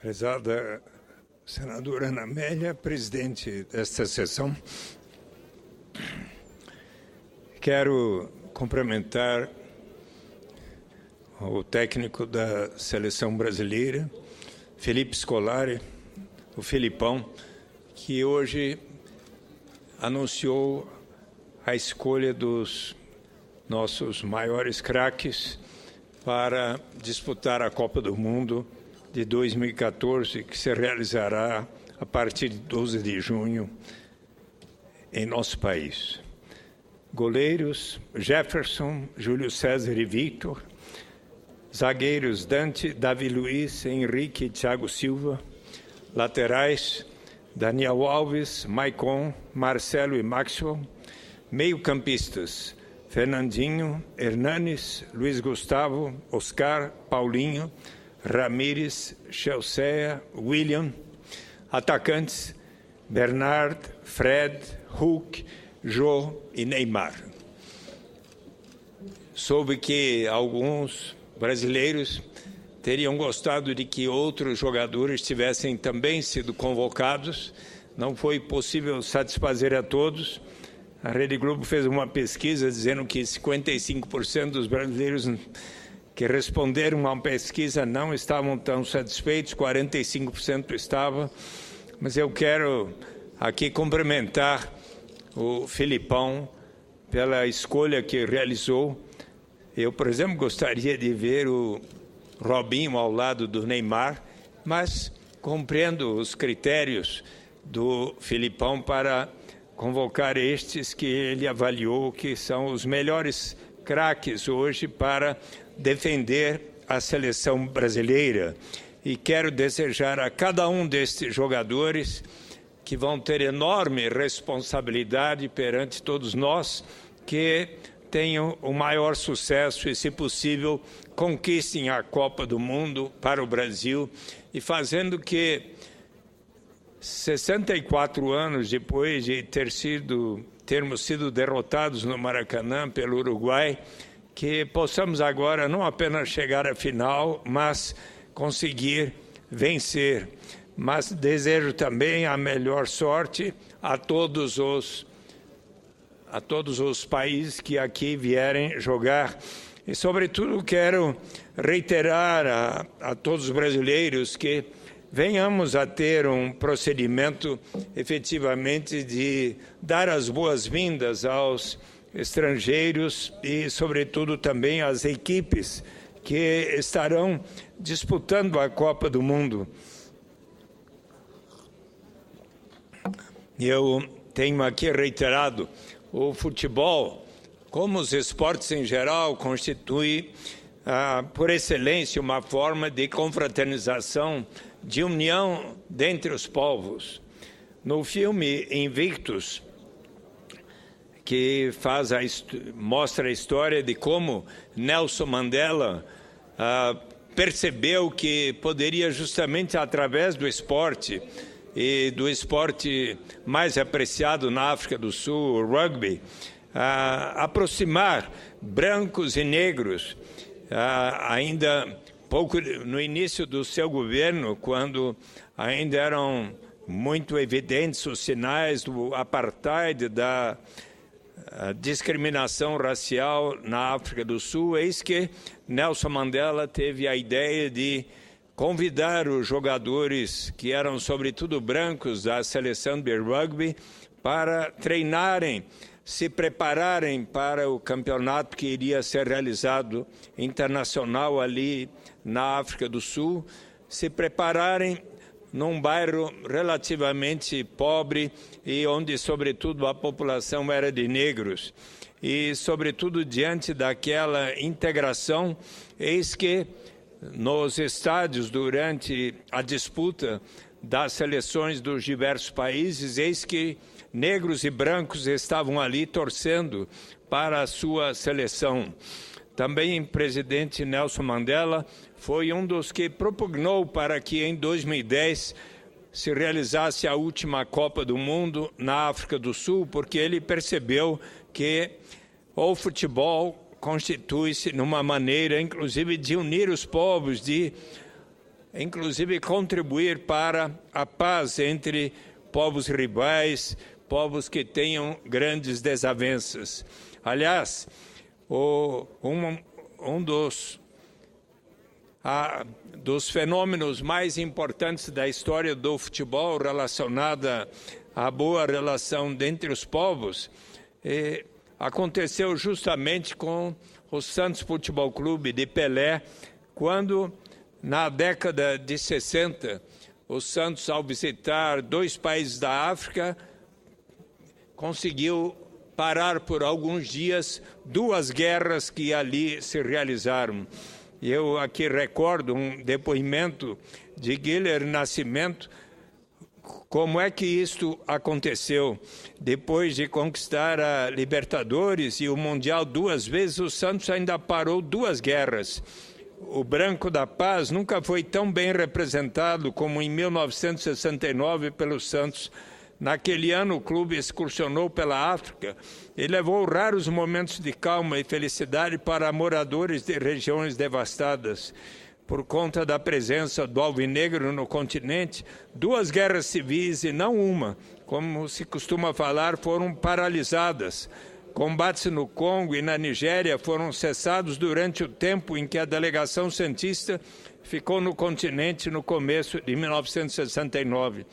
Prezada senadora Ana Amélia, presidente desta sessão, quero cumprimentar o técnico da seleção brasileira, Felipe Scolari, o Filipão, que hoje anunciou a escolha dos nossos maiores craques para disputar a Copa do Mundo de 2014, que se realizará a partir de 12 de junho em nosso país. Goleiros: Jefferson, Júlio César e Victor. Zagueiros: Dante, Davi Luiz, Henrique e Thiago Silva. Laterais: Daniel Alves, Maicon, Marcelo e Maxwell. Meio-campistas: Fernandinho, Hernanes, Luiz Gustavo, Oscar, Paulinho, Ramírez, Chelsea, William. Atacantes: Bernard, Fred, Hulk, Jô e Neymar. Soube que alguns brasileiros teriam gostado de que outros jogadores tivessem também sido convocados. Não foi possível satisfazer a todos. A Rede Globo fez uma pesquisa dizendo que 55% dos brasileiros que responderam a uma pesquisa não estavam tão satisfeitos, 45% estavam. Mas eu quero aqui cumprimentar o Filipão pela escolha que realizou. Eu, por exemplo, gostaria de ver o Robinho ao lado do Neymar, mas compreendo os critérios do Filipão para convocar estes que ele avaliou que são os melhores craques hoje para defender a seleção brasileira. E quero desejar a cada um destes jogadores, que vão ter enorme responsabilidade perante todos nós, que tenham o maior sucesso e, se possível, conquistem a Copa do Mundo para o Brasil, e fazendo que 64 anos depois de termos sido derrotados no Maracanã pelo Uruguai, que possamos agora não apenas chegar à final, mas conseguir vencer. Mas desejo também a melhor sorte a todos os países que aqui vierem jogar. E, sobretudo, quero reiterar a todos os brasileiros que venhamos a ter um procedimento efetivamente de dar as boas-vindas aos estrangeiros e, sobretudo, também às equipes que estarão disputando a Copa do Mundo. Eu tenho aqui reiterado: o futebol, como os esportes em geral, constitui, por excelência, uma forma de confraternização, de união dentre os povos. No filme Invictus, que mostra a história de como Nelson Mandela percebeu que poderia, justamente através do esporte, e do esporte mais apreciado na África do Sul, o rugby, aproximar brancos e negros, ainda pouco no início do seu governo, quando ainda eram muito evidentes os sinais do apartheid, da discriminação racial na África do Sul. Eis que Nelson Mandela teve a ideia de convidar os jogadores, que eram sobretudo brancos, da seleção de rugby, para treinarem, se prepararem para o campeonato que iria ser realizado internacional ali na África do Sul, se prepararem num bairro relativamente pobre e onde, sobretudo, a população era de negros. E, sobretudo, diante daquela integração, eis que nos estádios, durante a disputa das seleções dos diversos países, eis que negros e brancos estavam ali torcendo para a sua seleção. Também o presidente Nelson Mandela foi um dos que propugnou para que em 2010 se realizasse a última Copa do Mundo na África do Sul, porque ele percebeu que o futebol constitui-se numa maneira, inclusive, de unir os povos, de inclusive contribuir para a paz entre povos rivais, povos que tenham grandes desavenças. Aliás, um dos fenômenos mais importantes da história do futebol relacionada à boa relação entre os povos aconteceu justamente com o Santos Futebol Clube de Pelé, quando, na década de 60, o Santos, ao visitar 2 países da África, conseguiu parar por alguns dias 2 guerras que ali se realizaram. Eu aqui recordo um depoimento de Guilherme Nascimento, como é que isto aconteceu. Depois de conquistar a Libertadores e o Mundial 2 vezes, o Santos ainda parou 2 guerras. O Branco da Paz nunca foi tão bem representado como em 1969 pelo Santos. Naquele ano, o clube excursionou pela África e levou raros momentos de calma e felicidade para moradores de regiões devastadas. Por conta da presença do alvinegro no continente, 2 guerras civis e não uma, como se costuma falar, foram paralisadas. Combates no Congo e na Nigéria foram cessados durante o tempo em que a delegação santista ficou no continente no começo de 1969.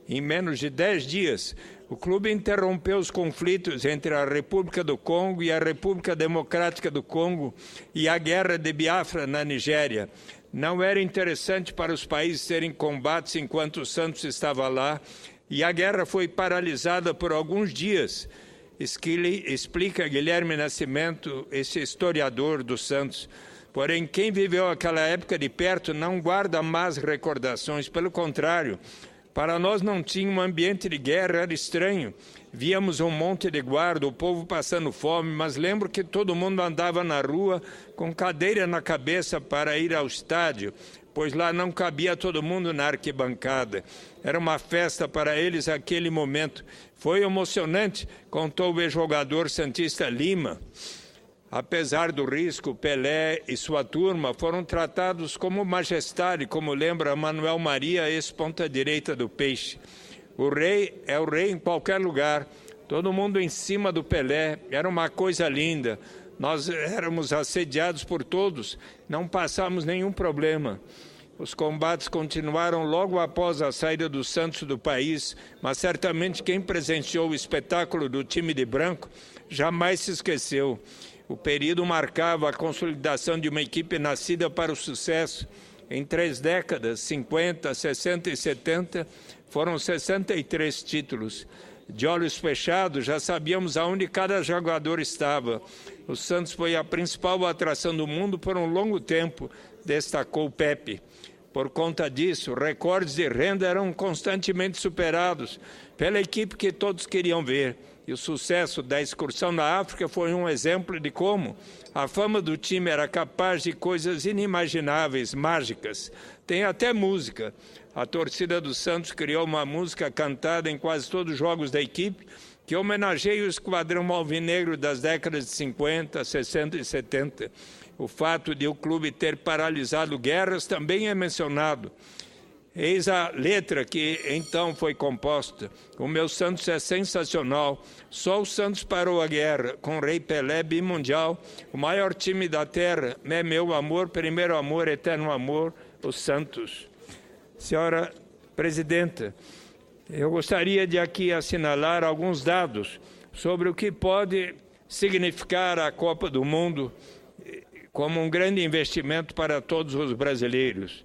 Em menos de 10 dias, o clube interrompeu os conflitos entre a República do Congo e a República Democrática do Congo e a Guerra de Biafra na Nigéria. Não era interessante para os países terem combates enquanto o Santos estava lá, e a guerra foi paralisada por alguns dias, explica Guilherme Nascimento, esse historiador do Santos. Porém, quem viveu aquela época de perto não guarda más recordações, pelo contrário. Para nós não tinha um ambiente de guerra, era estranho. Víamos um monte de guarda, o povo passando fome, mas lembro que todo mundo andava na rua com cadeira na cabeça para ir ao estádio, pois lá não cabia todo mundo na arquibancada. Era uma festa para eles aquele momento. Foi emocionante, contou o ex-jogador santista Lima. Apesar do risco, Pelé e sua turma foram tratados como majestade, como lembra Manuel Maria, ex-ponta-direita do Peixe. O rei é o rei em qualquer lugar, todo mundo em cima do Pelé, era uma coisa linda. Nós éramos assediados por todos, não passamos nenhum problema. Os combates continuaram logo após a saída do Santos do país, mas certamente quem presenciou o espetáculo do time de branco jamais se esqueceu. O período marcava a consolidação de uma equipe nascida para o sucesso. Em 3 décadas, 50, 60 e 70, foram 63 títulos. De olhos fechados, já sabíamos aonde cada jogador estava. O Santos foi a principal atração do mundo por um longo tempo, destacou Pepe. Por conta disso, recordes de renda eram constantemente superados pela equipe que todos queriam ver. E o sucesso da excursão na África foi um exemplo de como a fama do time era capaz de coisas inimagináveis, mágicas. Tem até música. A torcida do Santos criou uma música cantada em quase todos os jogos da equipe, que homenageia o esquadrão alvinegro das décadas de 50, 60 e 70. O fato de o clube ter paralisado guerras também é mencionado. Eis a letra que então foi composta. O meu Santos é sensacional. Só o Santos parou a guerra. Com o Rei Pelé, bimundial. O maior time da terra. É meu amor, primeiro amor, eterno amor. O Santos. Senhora Presidenta, eu gostaria de aqui assinalar alguns dados sobre o que pode significar a Copa do Mundo como um grande investimento para todos os brasileiros.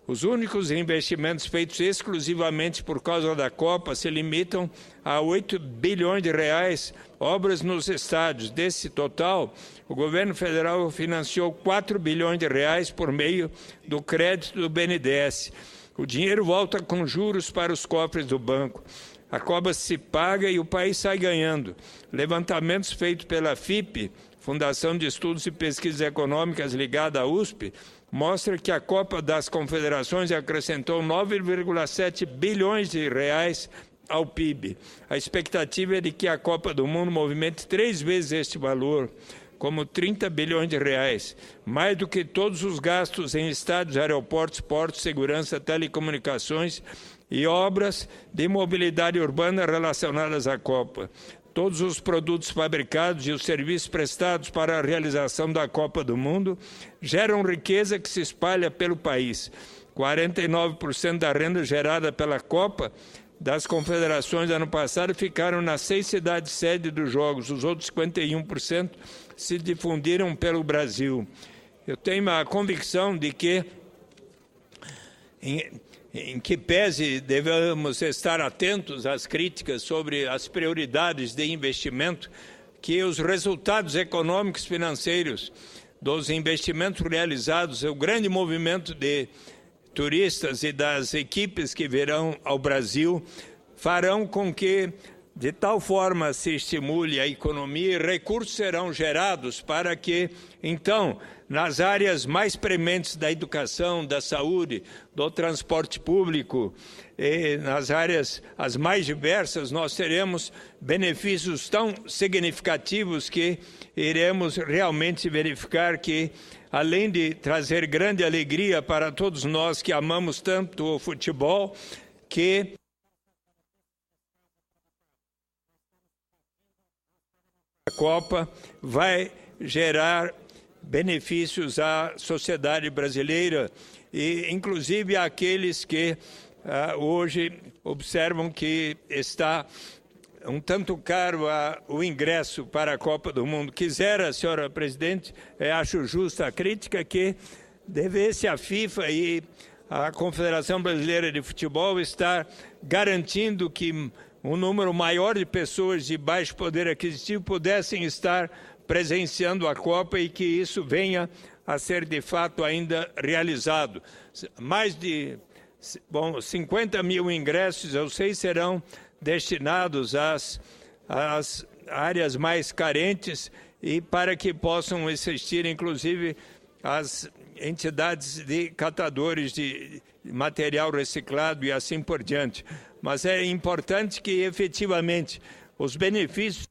Os únicos investimentos feitos exclusivamente por causa da Copa se limitam a 8 bilhões de reais, obras nos estádios. Desse total, o governo federal financiou 4 bilhões de reais por meio do crédito do BNDES. O dinheiro volta com juros para os cofres do banco. A Copa se paga e o país sai ganhando. Levantamentos feitos pela FIPE, Fundação de Estudos e Pesquisas Econômicas ligada à USP, mostra que a Copa das Confederações acrescentou 9,7 bilhões de reais ao PIB. A expectativa é de que a Copa do Mundo movimente 3 vezes este valor. como 30 bilhões de reais, mais do que todos os gastos em estádios, aeroportos, portos, segurança, telecomunicações e obras de mobilidade urbana relacionadas à Copa. Todos os produtos fabricados e os serviços prestados para a realização da Copa do Mundo geram riqueza que se espalha pelo país. 49% da renda gerada pela Copa das confederações ano passado ficaram nas 6 cidades sede dos Jogos. Os outros 51% se difundiram pelo Brasil. Eu tenho a convicção de que, em que pese devemos estar atentos às críticas sobre as prioridades de investimento, que os resultados econômicos e financeiros dos investimentos realizados, o grande movimento de turistas e das equipes que virão ao Brasil, farão com que, de tal forma, se estimule a economia e recursos serão gerados para que, então, nas áreas mais prementes da educação, da saúde, do transporte público, e nas áreas as mais diversas, nós teremos benefícios tão significativos que iremos realmente verificar que, além de trazer grande alegria para todos nós que amamos tanto o futebol, que a Copa vai gerar benefícios à sociedade brasileira e, inclusive, àqueles que hoje observam que está um tanto caro o ingresso para a Copa do Mundo. Quisera, senhora presidente, acho justa a crítica, que devesse a FIFA e a Confederação Brasileira de Futebol estar garantindo que um número maior de pessoas de baixo poder aquisitivo pudessem estar presenciando a Copa e que isso venha a ser de fato ainda realizado. Mais de 50 mil ingressos, eu sei, serão destinados às áreas mais carentes e para que possam assistir, inclusive, as entidades de catadores de material reciclado e assim por diante. Mas é importante que, efetivamente, os benefícios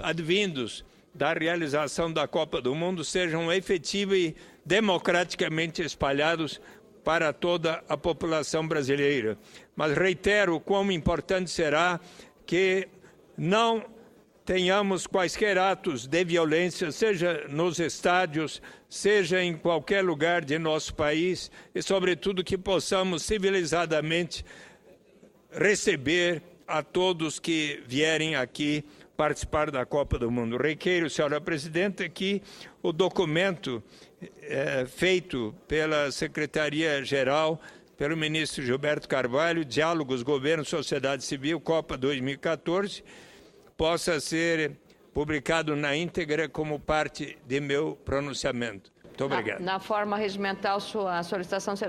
advindos da realização da Copa do Mundo sejam efetivos e democraticamente espalhados para toda a população brasileira. Mas reitero quão importante será que não tenhamos quaisquer atos de violência, seja nos estádios, seja em qualquer lugar de nosso país, e, sobretudo, que possamos civilizadamente receber a todos que vierem aqui participar da Copa do Mundo. Requeiro, senhora presidenta, que o documento feito pela Secretaria-Geral, pelo ministro Gilberto Carvalho, Diálogos, Governo, Sociedade Civil, Copa 2014, possa ser publicado na íntegra como parte de meu pronunciamento. Muito obrigado. Na forma regimental, a solicitação será